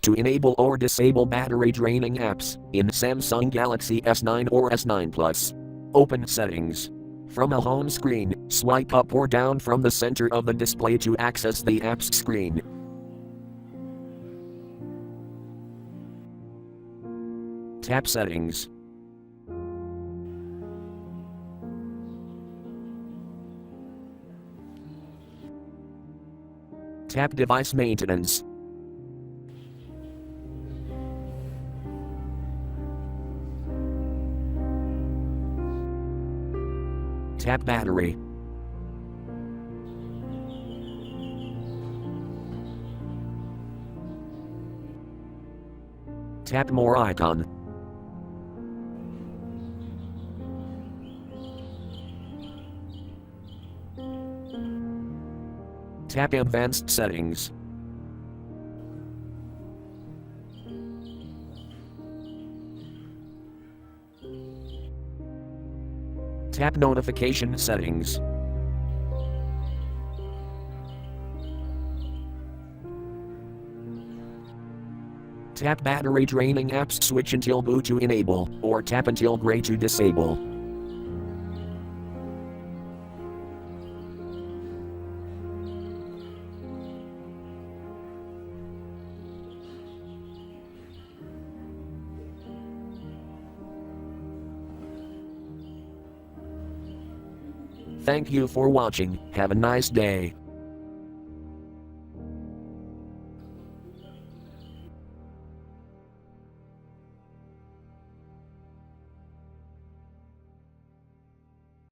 To enable or disable battery draining apps in Samsung Galaxy S9 or S9 Plus. Open Settings. From a home screen, swipe up or down from the center of the display to access the apps screen. Tap Settings. Tap Device Maintenance. Tap Battery. Tap More icon. Tap Advanced Settings. Tap Notification Settings. Tap Battery Draining Apps switch until blue to enable, or tap until gray to disable. Thank you for watching. Have a nice day.